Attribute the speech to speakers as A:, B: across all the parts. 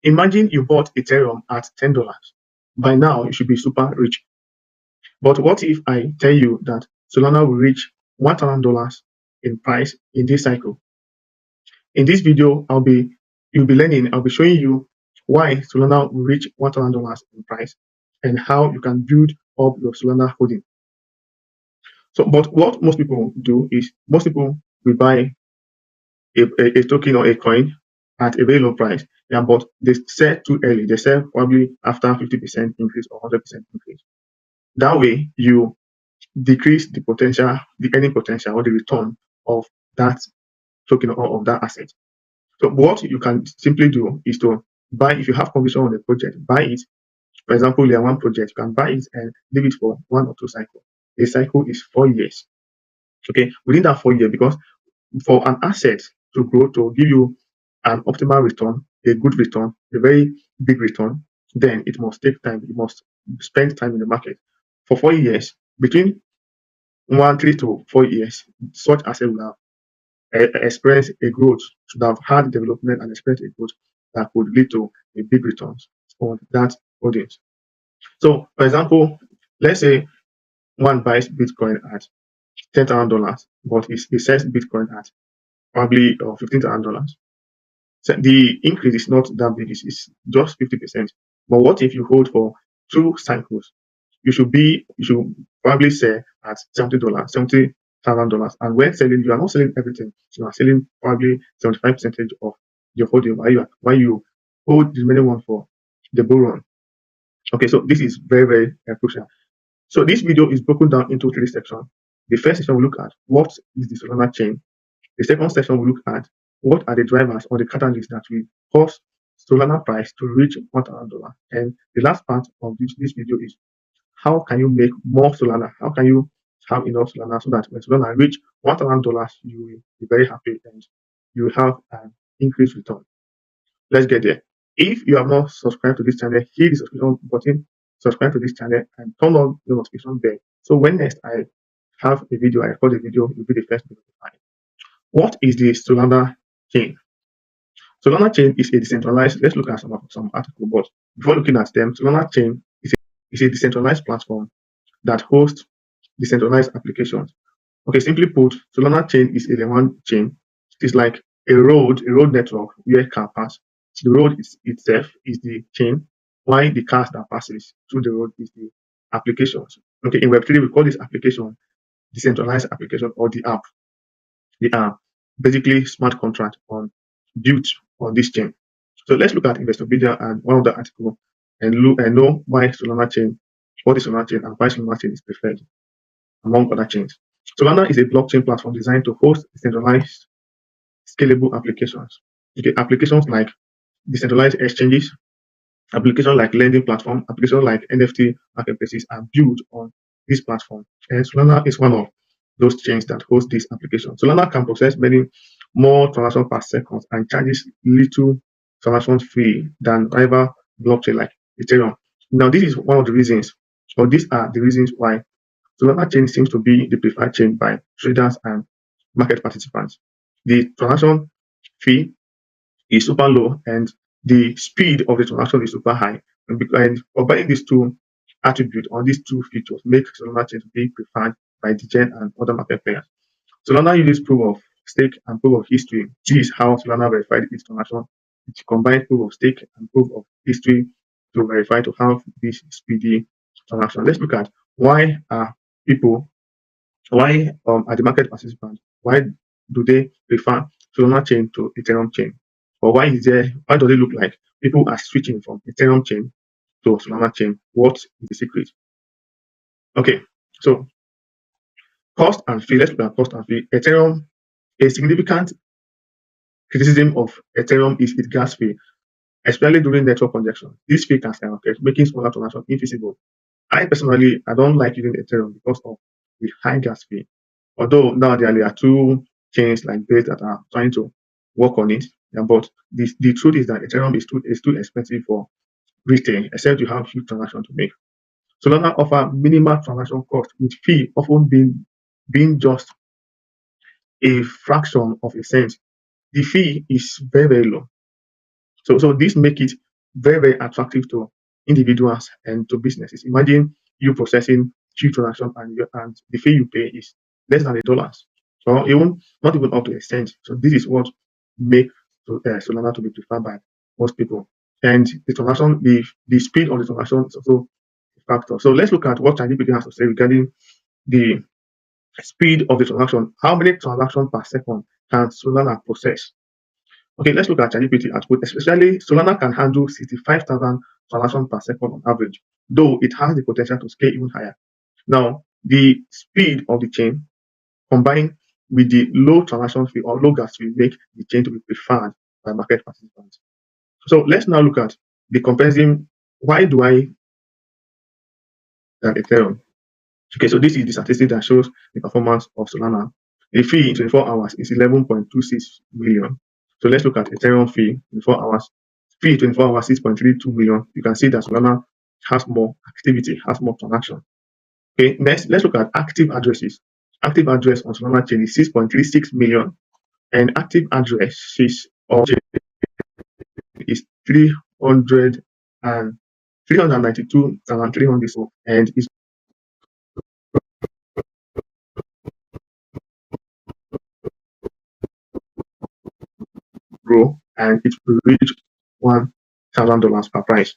A: Imagine you bought Ethereum at $10. By now, you should be super rich. But what if I tell you that Solana will reach $1,000 in price in this cycle? In this video, you'll be learning, I'll be showing you why Solana will reach $1,000 in price and how you can build up your Solana holding. So, but what most people do is most people will buy a token or a coin at a very low price. Yeah, but they sell too early. They sell probably after 50% increase or 100% increase. That way, you decrease the potential, the earning potential or the return of that token or of that asset. So what you can simply do is to buy, if you have conviction on the project, buy it. For example, you have one project, you can buy it and leave it for 1 or 2 cycles. A cycle is 4 years. Okay, within that 4 years, because for an asset to grow to give you an optimal return, a good return, a very big return, then it must take time. You must spend time in the market. For 4 years, between 3 to 4 years, such asset will have experienced a growth, should have had development and experienced a growth that could lead to a big returns on that audience. So, for example, let's say one buys Bitcoin at $10,000, but he sells Bitcoin at probably $15,000. So the increase is not that big; it's just 50%. But what if you hold for 2 cycles? You should probably sell at $70,000, and when selling, you are not selling everything. You are selling probably 75% of your holding while you hold the remaining one for the bull run. Okay, so this is very, very crucial. So this video is broken down into 3 sections. The first section will look at what is the Solana chain. The second section will look at what are the drivers or the catalysts that will cause Solana price to reach $1,000. And the last part of this video is how can you make more Solana? How can you have enough Solana so that when Solana reach $1,000, you will be very happy and you will have an increased return. Let's get there. If you have not subscribed to this channel, hit the subscription button, subscribe to this channel, and turn on the notification bell. So when next I have a video, I record a video, you'll be the first to be notified. What is the Solana chain? Solana chain is a decentralized. Let's look at some articles, but before looking at them, Solana chain is a decentralized platform that hosts decentralized applications. Okay, simply put, Solana chain is a layer-one chain. It's like a road network where car pass. The road itself is the chain, while the cars that passes through the road is the applications. Okay, in Web3 we call this application decentralized application or the app. They are basically smart contract built on this chain. So let's look at Investopedia and one of the articles and look and know why Solana chain, what is Solana chain and why Solana chain is preferred among other chains. Solana is a blockchain platform designed to host decentralized, scalable applications. Okay, applications like decentralized exchanges, applications like lending platform, applications like NFT marketplaces are built on this platform. And Solana is one of those chains that host this application. Solana can process many more transactions per second and charges little transaction fee than rival blockchain like Ethereum. Now, this is one of the reasons, or these are the reasons why Solana chain seems to be the preferred chain by traders and market participants. The transaction fee is super low and the speed of the transaction is super high. And combining these 2 attributes or these 2 features make Solana chain to be preferred by DGen and other market players. Solana uses proof of stake and proof of history. This is how Solana verified its transaction. It combines proof of stake and proof of history to verify to have this speedy transaction. Let's look at why are the market participants, why do they prefer Solana chain to Ethereum chain? Or why does it look like people are switching from Ethereum chain to Solana chain? What is the secret? Okay, so cost and fee. Let's look at cost and fee. Ethereum, a significant criticism of Ethereum is its gas fee, especially during network congestion. This fee can skyrocket, making smaller transactions infeasible. I don't like using Ethereum because of the high gas fee. Although now there are 2 chains like Base that are trying to work on it, but the truth is that Ethereum is too expensive for retail, except you have huge transactions to make. Solana offer minimal transaction cost, with fee often being just a fraction of a cent. The fee is very, very low. So this make it very, very attractive to individuals and to businesses. Imagine you processing few transactions and the fee you pay is less than $1, or even not even up to a cent. So this is what makes Solana to be preferred by most people. And the speed of the transaction is also a factor. So let's look at what ChatGPT has to say regarding the speed of the transaction. How many transactions per second can Solana process? Okay, let's look at ChatGPT output. Especially Solana can handle 65,000 transactions per second on average, though it has the potential to scale even higher. Now, the speed of the chain combined with the low transaction fee or low gas fee make the chain to be preferred by market participants. So let's now look at the comparison. Why do I Ethereum? Okay, so this is the statistic that shows the performance of Solana. The fee in 24 hours is 11.26 million. So let's look at Ethereum fee 24 hours. Fee 24 hours 6.32 million. You can see that Solana has more activity, has more transaction. Okay, next let's look at active addresses. Active address on Solana chain is 6.36 million, and active addresses on chain is 300 and 392,300, and is grow and it will reach $1,000 per price.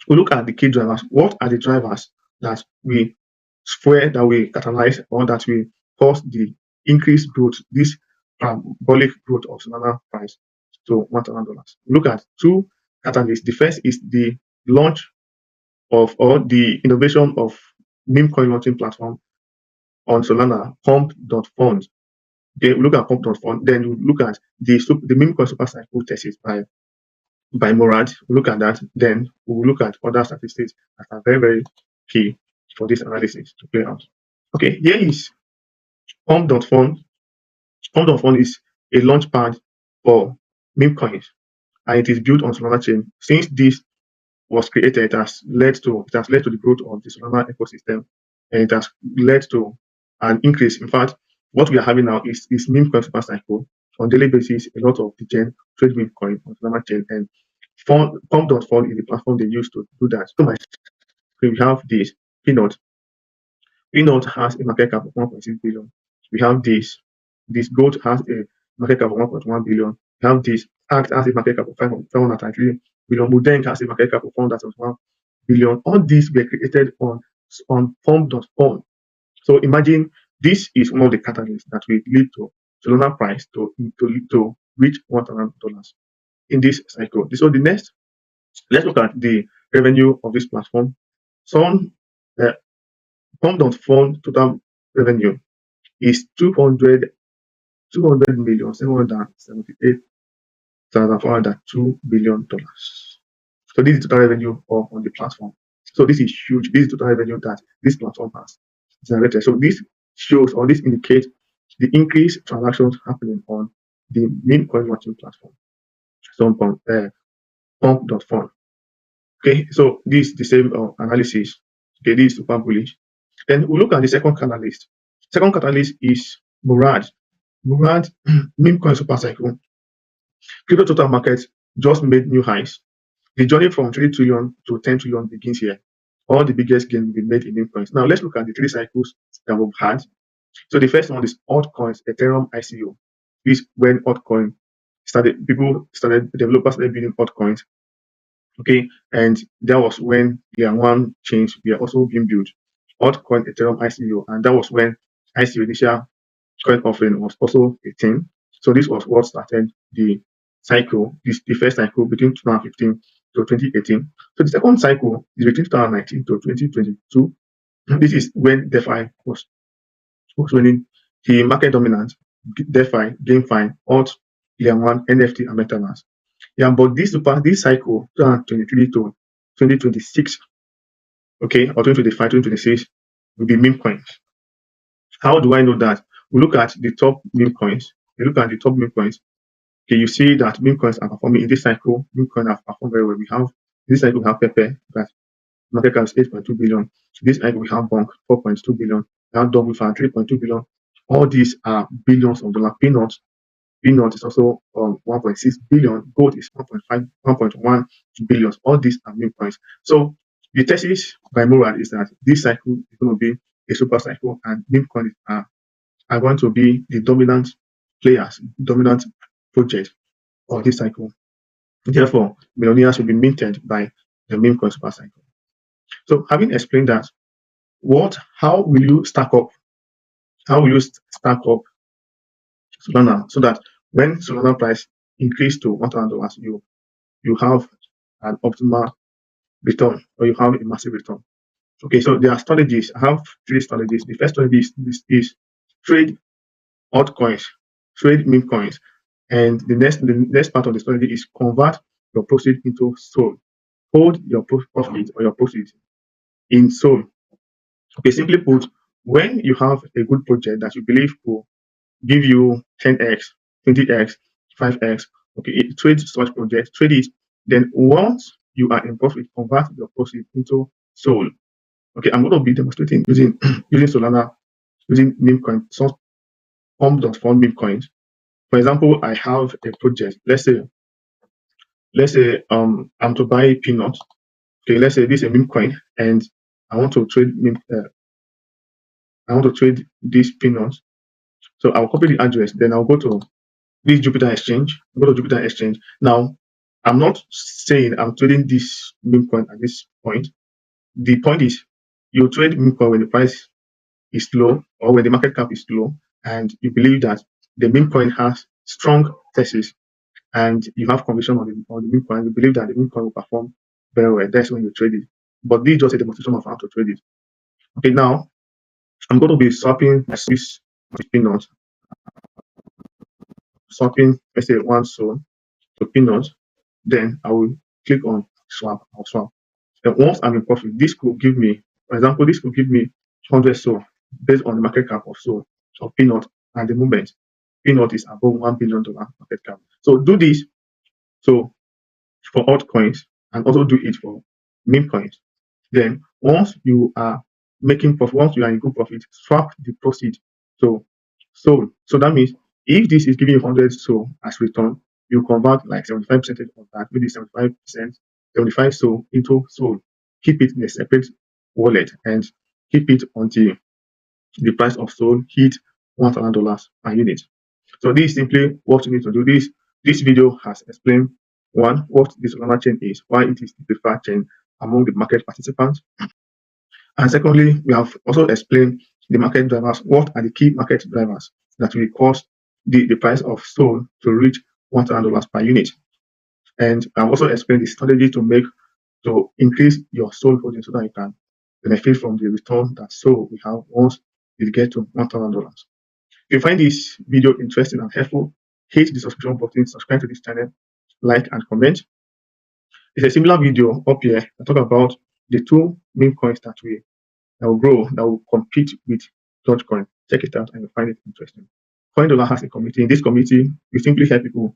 A: We look at the key drivers. What are the drivers that we square, that we catalyze, or that we cause the increased growth, this parabolic growth of Solana price to $1,000? Look at two catalysts. The first is the launch of, or the innovation of, meme coin launching platform on Solana, pump.fun. Okay, we look at pump.fun, then we look at the meme coin super cycle thesis by Morad. We look at that, then we will look at other statistics that are very, very key for this analysis to play out. Okay, here is pump.fun. Pump.fun is a launch pad for meme coins, and it is built on Solana chain. Since this was created, it has led to the growth of the Solana ecosystem, and it has led to an increase. In fact, what we are having now is meme coin super cycle. On daily basis, a lot of the chain trade meme coin on Solana chain, and pump.fun is the platform they use to do that. So my screen, we have this Peanut. Peanut has a market cap of 1.6 billion. We have this Goat has a market cap of 1.1 billion. We have this Act has a market cap of 503 billion. Mudeng has a market cap of 401 billion. All these were created on pump.fun. So imagine this is one of the catalysts that will lead to Solana price to reach $1,000 in this cycle. So the next, let's look at the revenue of this platform. So pump.fun total revenue is 200,778,402 billion dollars. So this is total revenue on the platform. So this is huge. This is total revenue that this platform has generated. So this shows, or this indicates, the increased transactions happening on the meme coin launching platform. So pump.fun. Okay, so this is the same analysis. Okay, this is super bullish. Then we look at the second catalyst. Second catalyst is Murad. Murad meme coin super cycle. Crypto total market just made new highs. The journey from 3 trillion to 10 trillion begins here. All the biggest gains will be made in meme coins. Now let's look at the three cycles that we've had. So the first one is altcoins, Ethereum ICO. This is when altcoin started, developers started building altcoins. Okay, and that was when layer one chains were also being built. Altcoin Ethereum ICO, and that was when ICO initial coin offering was also a thing. So this was what started the cycle, the first cycle between 2015 to 2018. So the second cycle is between 2019 to 2022. This is when DeFi was winning the market dominant, DeFi, GameFi, alt, layer one, NFT, and MetaMask. Yeah, but this cycle, 2023 to 2026, okay, or 2025, 2026, will be meme coins. How do I know that? We look at the top meme coins. You look at the top meme coins. Okay, you see that meme coins are performing in this cycle. Meme coins have performed very well. We have this cycle, we have Pepe, that market cap is 8.2 billion. This cycle, we have Bonk, 4.2 billion. We have Double Fan, 3.2 billion. All these are billions of dollars. Peanuts peanut is also 1.6 billion, gold is 1.5, 1.1 billion. All these are meme coins. So the thesis by Murad is that this cycle is going to be a super cycle, and meme coins are going to be the dominant players, dominant project of this cycle. Therefore, millionaires will be minted by the meme coin super cycle. So having explained that, how will you stack up? How will you stack up Solana so that when Solana price increase to $1,000, you have an optimal return, or you have a massive return? Okay, so there are strategies. I have three strategies. The first strategy is trade altcoins, trade meme coins, and the next part of the strategy is convert your proceeds into SOL. Hold your profit or your proceeds in SOL. Okay, simply put, when you have a good project that you believe will give you 10x, 20x, 5x, okay, trade such projects, trade it. Then once you are in profit, convert your profit into SOL. Okay, I'm going to be demonstrating using using Solana, using meme coin, some pump.fun meme coins. For example, I have a project. Let's say I'm to buy peanuts. Okay, let's say this is a meme coin, and I want to trade I want to trade these peanuts. So I'll copy the address, then I'll go to this Jupiter Exchange. Go to Jupiter Exchange. Now, I'm not saying I'm trading this meme coin at this point. The point is, you trade meme coin when the price is low, or when the market cap is low, and you believe that the meme coin has strong thesis, and you have conviction on the meme coin. You believe that the meme coin will perform very well. That's when you trade it. But this is just a demonstration of how to trade it. Okay, now I'm going to be swapping this peanut, swapping, let's say, one SOL to peanut. Then I will click on swap. I'll swap. Then once I'm in profit, this could give me, for example, this could give me 100 SOL based on the market cap of SOL of peanut at the moment. Peanut is above $1 billion market cap. So do this. So for altcoins, and also do it for meme coins. Then once you are making profit, once you are in good profit, swap the proceed to SOL. So that means if this is giving you 100 SOL as return, you convert like 75% of that, maybe 75%, 75 SOL into SOL. Keep it in a separate wallet and keep it until the price of SOL hit $1,000 per unit. So this is simply what you need to do. This video has explained, one, what the Solana chain is, why it is the preferred chain among the market participants. And secondly, we have also explained the market drivers. What are the key market drivers that will cause the price of SOL to reach $1,000 per unit? And I've also explained the strategy to increase your SOL holding so that you can benefit from the return that SOL will have once it gets to $1,000. If you find this video interesting and helpful, hit the subscription button, subscribe to this channel, like and comment. It's a similar video up here I talk about the two meme coins that will grow, that will compete with Dogecoin. Check it out and you'll find it interesting. CoinDollar has a community. In this community, we simply help people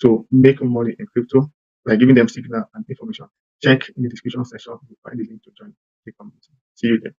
A: to make money in crypto by giving them signal and information. Check in the description section, you'll find the link to join the community. See you there.